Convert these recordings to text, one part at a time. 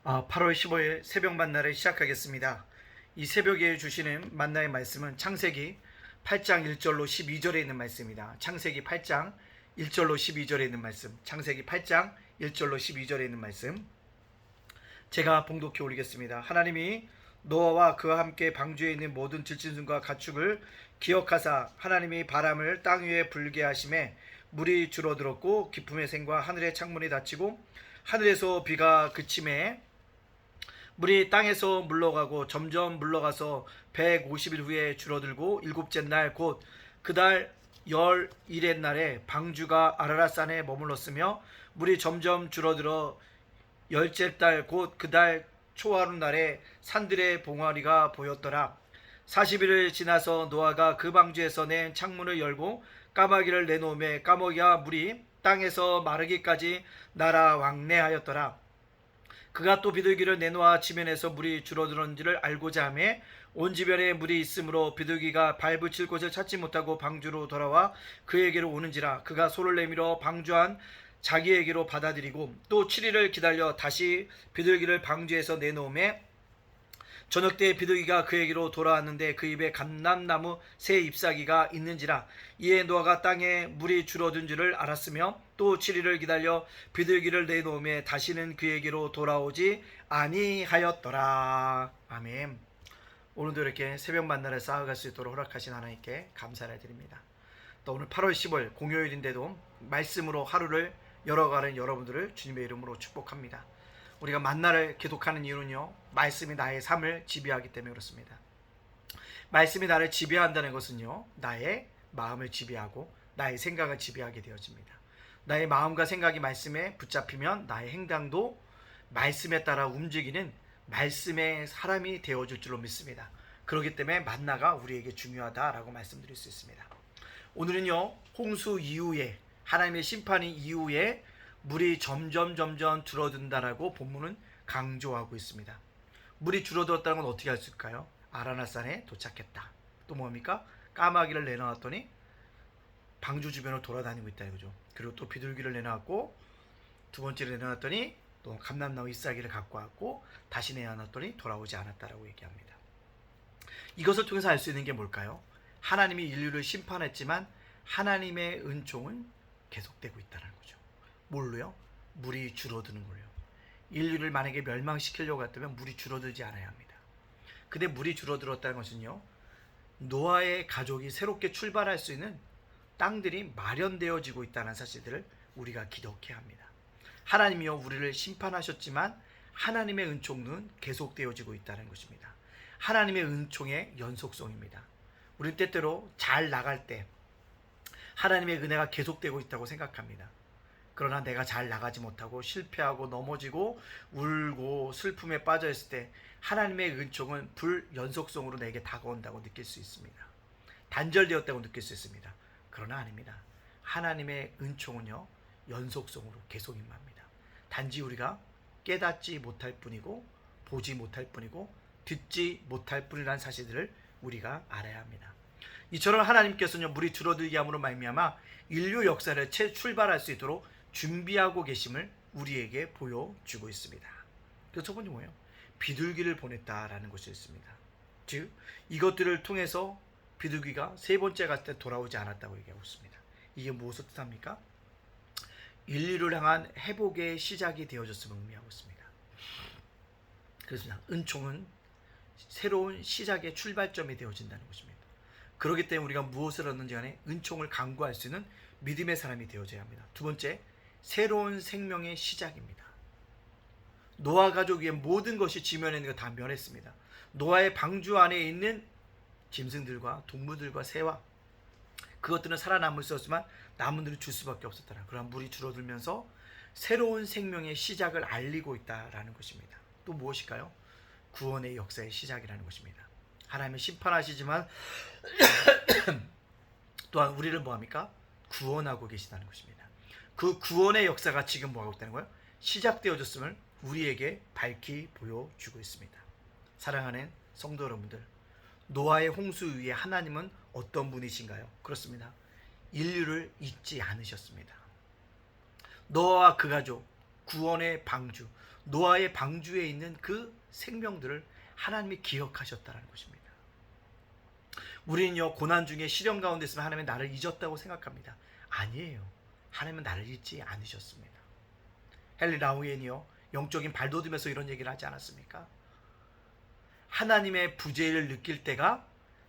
8월 15일 새벽 만나를 시작하겠습니다. 이 새벽에 주시는 만나의 말씀은 창세기 8장 1절로 12절에 있는 말씀입니다. 창세기 8장 1절로 12절에 있는 말씀. 창세기 8장 1절로 12절에 있는 말씀. 제가 봉독해 올리겠습니다. 하나님이 노아와 그와 함께 방주에 있는 모든 들짐승과 가축을 기억하사 하나님이 바람을 땅 위에 불게 하심에 물이 줄어들었고 기품의 샘과 하늘의 창문이 닫히고 하늘에서 비가 그침에 물이 땅에서 물러가고 점점 물러가서 150일 후에 줄어들고 일곱째 날 곧 그달 열일의 날에 방주가 아라랏산에 머물렀으며 물이 점점 줄어들어 열째 달 곧 그달 초하루 날에 산들의 봉우리가 보였더라. 40일을 지나서 노아가 그 방주에서 낸 창문을 열고 까마귀를 내놓음에 까마귀와 물이 땅에서 마르기까지 날아 왕래하였더라. 그가 또 비둘기를 내놓아 지면에서 물이 줄어들었는지를 알고자 하며 온 지면에 물이 있으므로 비둘기가 발붙일 곳을 찾지 못하고 방주로 돌아와 그에게로 오는지라. 그가 소를 내밀어 방주한 자기에게로 받아들이고 또 7일을 기다려 다시 비둘기를 방주에서 내놓음에 저녁 때 비둘기가 그에게로 돌아왔는데 그 입에 감람나무 새 잎사귀가 있는지라. 이에 노아가 땅에 물이 줄어든 줄을 알았으며 또 7일을 기다려 비둘기를 내놓음에 다시는 그에게로 돌아오지 아니하였더라. 아멘. 오늘도 이렇게 새벽 만나를 쌓아갈 수 있도록 허락하신 하나님께 감사를 드립니다. 또 오늘 8월 10일 공휴일인데도 말씀으로 하루를 열어가는 여러분들을 주님의 이름으로 축복합니다. 우리가 만나를 기독하는 이유는요, 말씀이 나의 삶을 지배하기 때문에 그렇습니다. 말씀이 나를 지배한다는 것은요, 나의 마음을 지배하고 나의 생각을 지배하게 되어집니다. 나의 마음과 생각이 말씀에 붙잡히면 나의 행동도 말씀에 따라 움직이는 말씀의 사람이 되어줄 줄로 믿습니다. 그렇기 때문에 만나가 우리에게 중요하다라고 말씀드릴 수 있습니다. 오늘은요, 홍수 이후에 하나님의 심판이 이후에 물이 점점 줄어든다라고 본문은 강조하고 있습니다. 물이 줄어들었다는 건 어떻게 할 수 있을까요? 아라랏산에 도착했다. 또 뭡니까? 까마귀를 내놔왔더니 방주 주변을 돌아다니고 있다 이거죠. 그리고 또 비둘기를 내놔왔고 두 번째를 내놔왔더니 또 감람나무 잎사귀를 갖고 왔고 다시 내놔왔더니 돌아오지 않았다라고 얘기합니다. 이것을 통해서 알 수 있는 게 뭘까요? 하나님이 인류를 심판했지만 하나님의 은총은 계속되고 있다는 거죠. 뭘로요? 물이 줄어드는 걸요. 인류를 만약에 멸망시키려고 했다면 물이 줄어들지 않아야 합니다. 근데 물이 줄어들었다는 것은요, 노아의 가족이 새롭게 출발할 수 있는 땅들이 마련되어지고 있다는 사실들을 우리가 기억해야 합니다. 하나님이요, 우리를 심판하셨지만 하나님의 은총은 계속되어지고 있다는 것입니다. 하나님의 은총의 연속성입니다. 우리는 때때로 잘 나갈 때 하나님의 은혜가 계속되고 있다고 생각합니다. 그러나 내가 잘 나가지 못하고 실패하고 넘어지고 울고 슬픔에 빠져 있을 때 하나님의 은총은 불연속성으로 내게 다가온다고 느낄 수 있습니다. 단절되었다고 느낄 수 있습니다. 그러나 아닙니다. 하나님의 은총은요, 연속성으로 계속 임합니다. 단지 우리가 깨닫지 못할 뿐이고 보지 못할 뿐이고 듣지 못할 뿐이라는 사실들을 우리가 알아야 합니다. 이처럼 하나님께서는 물이 줄어들게 함으로 말미암아 인류 역사를 출발할 수 있도록 준비하고 계심을 우리에게 보여주고 있습니다. 그래서 첫 번째 뭐예요? 비둘기를 보냈다라는 것이 있습니다. 즉 이것들을 통해서 비둘기가 세 번째 갔을 때 돌아오지 않았다고 얘기하고 있습니다. 이게 무엇을 뜻합니까? 인류를 향한 회복의 시작이 되어졌음을 의미하고 있습니다. 그렇습니다. 은총은 새로운 시작의 출발점이 되어진다는 것입니다. 그렇기 때문에 우리가 무엇을 얻는지 간에 은총을 간구할 수 있는 믿음의 사람이 되어져야 합니다. 두 번째, 새로운 생명의 시작입니다. 노아 가족 위에 모든 것이 지면에 있는 것 다 멸했습니다. 노아의 방주 안에 있는 짐승들과 동물들과 새와 그것들은 살아남을 수 없지만 나무들은 줄 수밖에 없었다는, 그러한 물이 줄어들면서 새로운 생명의 시작을 알리고 있다라는 것입니다. 또 무엇일까요? 구원의 역사의 시작이라는 것입니다. 하나님은 심판하시지만 또한 우리를 뭐합니까? 구원하고 계시다는 것입니다. 그 구원의 역사가 지금 뭐하고 있다는 거예요? 시작되어졌음을 우리에게 밝히 보여주고 있습니다. 사랑하는 성도 여러분들, 노아의 홍수 위에 하나님은 어떤 분이신가요? 그렇습니다. 인류를 잊지 않으셨습니다. 노아와 그 가족, 구원의 방주, 노아의 방주에 있는 그 생명들을 하나님이 기억하셨다는 것입니다. 우리는요, 고난 중에 시련 가운데 있으면 하나님은 나를 잊었다고 생각합니다. 아니에요. 하나님은 나를 잊지 않으셨습니다. 헨리 라우엔이요, 영적인 발돋움에서 이런 얘기를 하지 않았습니까? 하나님의 부재를 느낄 때가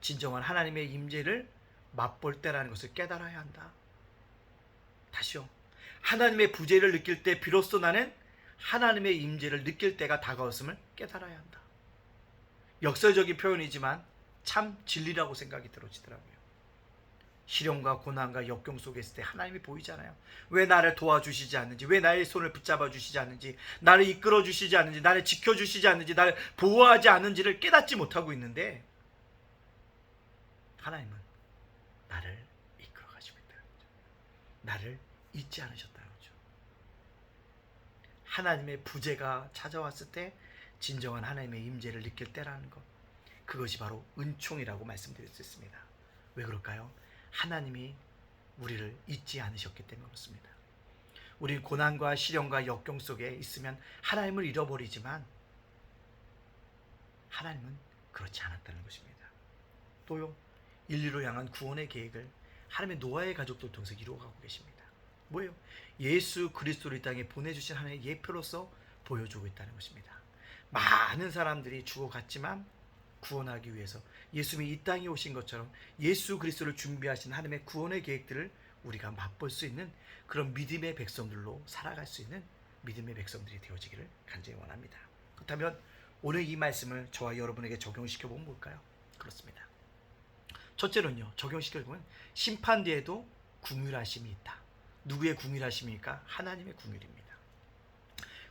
진정한 하나님의 임재를 맛볼 때라는 것을 깨달아야 한다. 다시요. 하나님의 부재를 느낄 때 비로소 나는 하나님의 임재를 느낄 때가 다가왔음을 깨달아야 한다. 역설적인 표현이지만 참 진리라고 생각이 들어지더라고요. 시련과 고난과 역경 속에 있을 때 하나님이 보이잖아요. 왜 나를 도와주시지 않는지, 왜 나의 손을 붙잡아 주시지 않는지, 나를 이끌어 주시지 않는지, 나를 지켜주시지 않는지, 나를 보호하지 않는지를 깨닫지 못하고 있는데 하나님은 나를 이끌어 가시고 있다는 거죠. 나를 잊지 않으셨다는 거죠. 하나님의 부재가 찾아왔을 때 진정한 하나님의 임재를 느낄 때라는 것, 그것이 바로 은총이라고 말씀드릴 수 있습니다. 왜 그럴까요? 하나님이 우리를 잊지 않으셨기 때문에 그렇습니다. 우리는 고난과 시련과 역경 속에 있으면 하나님을 잃어버리지만 하나님은 그렇지 않았다는 것입니다. 또요, 인류를 향한 구원의 계획을 하나님의 노아의 가족들 통해서 이루어가고 계십니다. 뭐예요? 예수 그리스도를 이 땅에 보내주신 하나님의 예표로서 보여주고 있다는 것입니다. 많은 사람들이 죽어갔지만 구원하기 위해서 예수님이 이 땅에 오신 것처럼 예수 그리스도를 준비하신 하나님의 구원의 계획들을 우리가 맛볼 수 있는 그런 믿음의 백성들로 살아갈 수 있는 믿음의 백성들이 되어지기를 간절히 원합니다. 그렇다면 오늘 이 말씀을 저와 여러분에게 적용시켜 보면 뭘까요? 그렇습니다. 첫째로는요, 적용시켜 보면 심판 뒤에도 궁휼하심이 있다. 누구의 궁휼하심입니까? 하나님의 궁휼입니다.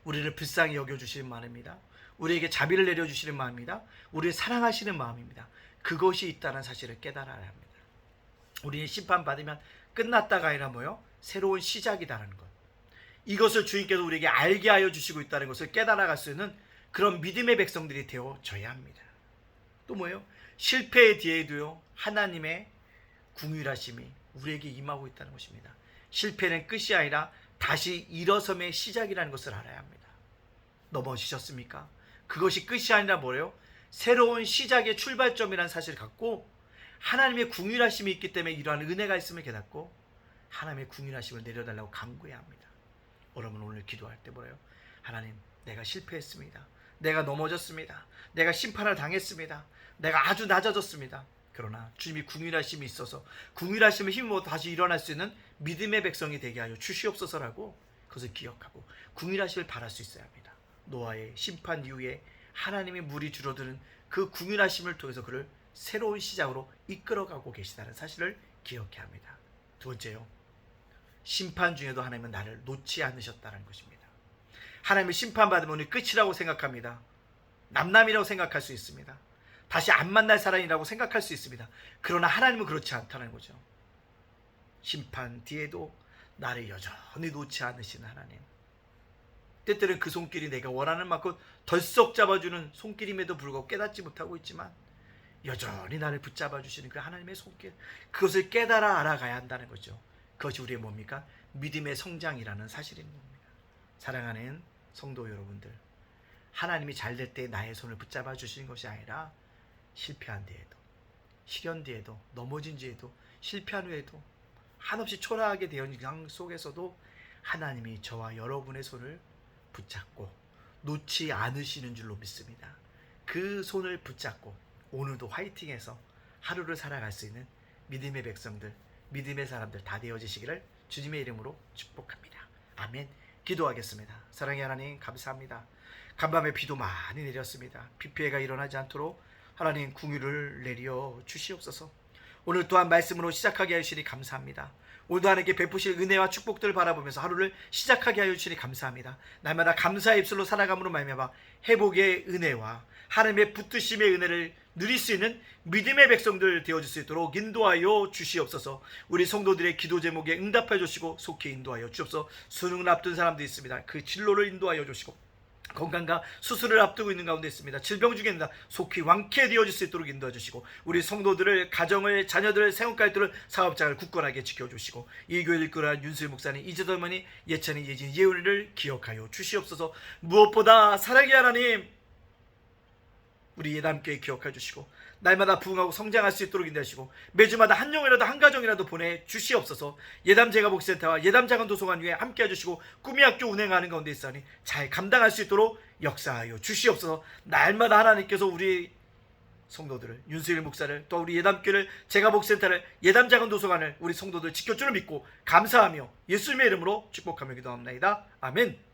우리를 불쌍히 여겨주시는 마음입니다. 우리에게 자비를 내려주시는 마음입니다. 우리를 사랑하시는 마음입니다. 그것이 있다는 사실을 깨달아야 합니다. 우리는 심판받으면 끝났다가 아니라 뭐요? 새로운 시작이라는 것. 이것을 주님께서 우리에게 알게 하여 주시고 있다는 것을 깨달아갈 수 있는 그런 믿음의 백성들이 되어져야 합니다. 또 뭐예요? 실패의 뒤에도요, 하나님의 궁휼하심이 우리에게 임하고 있다는 것입니다. 실패는 끝이 아니라 다시 일어섬의 시작이라는 것을 알아야 합니다. 넘어지셨습니까? 그것이 끝이 아니라 뭐래요? 새로운 시작의 출발점이라는 사실을 갖고 하나님의 궁휼하심이 있기 때문에 이러한 은혜가 있음을 깨닫고 하나님의 궁휼하심을 내려달라고 간구해야 합니다. 여러분 오늘 기도할 때 뭐래요? 하나님, 내가 실패했습니다. 내가 넘어졌습니다. 내가 심판을 당했습니다. 내가 아주 낮아졌습니다. 그러나 주님이 궁휼하심이 있어서 궁휼하심을 힘입어 다시 일어날 수 있는 믿음의 백성이 되게 하여 주시옵소서라고 그것을 기억하고 궁휼하심을 바랄 수 있어야 합니다. 노아의 심판 이후에 하나님의 물이 줄어드는 그 궁휼하심을 통해서 그를 새로운 시작으로 이끌어가고 계시다는 사실을 기억해야 합니다. 두 번째요, 심판 중에도 하나님은 나를 놓지 않으셨다는 것입니다. 하나님을 심판받으면 오늘 끝이라고 생각합니다. 남남이라고 생각할 수 있습니다. 다시 안 만날 사람이라고 생각할 수 있습니다. 그러나 하나님은 그렇지 않다는 거죠. 심판 뒤에도 나를 여전히 놓지 않으시는 하나님, 때때는 그 손길이 내가 원하는 만큼 덜썩 잡아주는 손길임에도 불구하고 깨닫지 못하고 있지만 여전히 나를 붙잡아 주시는 그 하나님의 손길, 그것을 깨달아 알아가야 한다는 거죠. 그것이 우리의 뭡니까? 믿음의 성장이라는 사실인 겁니다. 사랑하는 성도 여러분들, 하나님이 잘 될 때 나의 손을 붙잡아 주시는 것이 아니라 실패한 뒤에도, 시련 뒤에도, 넘어진 뒤에도, 실패한 후에도, 한없이 초라하게 되어 있는 상황 속에서도 하나님이 저와 여러분의 손을 붙잡고 놓지 않으시는 줄로 믿습니다. 그 손을 붙잡고 오늘도 화이팅해서 하루를 살아갈 수 있는 믿음의 백성들, 믿음의 사람들 다 되어지시기를 주님의 이름으로 축복합니다. 아멘. 기도하겠습니다. 사랑의 하나님, 감사합니다. 간밤에 비도 많이 내렸습니다. 비 피해가 일어나지 않도록 하나님 궁휼을 내려 주시옵소서. 오늘 또한 말씀으로 시작하게 하시니 감사합니다. 오늘도 하나님께 베푸실 은혜와 축복들을 바라보면서 하루를 시작하게 하여 주시니 감사합니다. 날마다 감사의 입술로 살아감으로 말미암아 회복의 은혜와 하나님의 붙드심의 은혜를 누릴 수 있는 믿음의 백성들 되어줄 수 있도록 인도하여 주시옵소서. 우리 성도들의 기도 제목에 응답해 주시고 속히 인도하여 주옵소서. 수능을 앞둔 사람도 있습니다. 그 진로를 인도하여 주시고 건강과 수술을 앞두고 있는 가운데 있습니다. 질병 중에는 속히 완쾌되어질 수 있도록 인도해 주시고, 우리 성도들을, 가정을, 자녀들을, 생업가들을, 사업장을 굳건하게 지켜주시고, 이 교회를 이끌어간 윤수일 목사님, 이재도 어머니, 예찬이, 예진, 예은이를 기억하여 주시옵소서. 무엇보다 사랑의 하나님, 우리 예담교회 기억해 주시고, 날마다 부흥하고 성장할 수 있도록 인도하시고, 매주마다 한 명이라도, 한 가정이라도 보내주시옵소서. 예담 재가복센터와 예담 자간도서관 위에 함께 해주시고, 꿈의 학교 운행하는 가운데 있으니 잘 감당할 수 있도록 역사하여 주시옵소서. 날마다 하나님께서 우리 성도들을, 윤수일 목사를, 또 우리 예담교회를, 재가복센터를, 예담 자간도서관을, 우리 성도들 지켜주를 믿고 감사하며 예수님의 이름으로 축복하며 기도합니다. 아멘.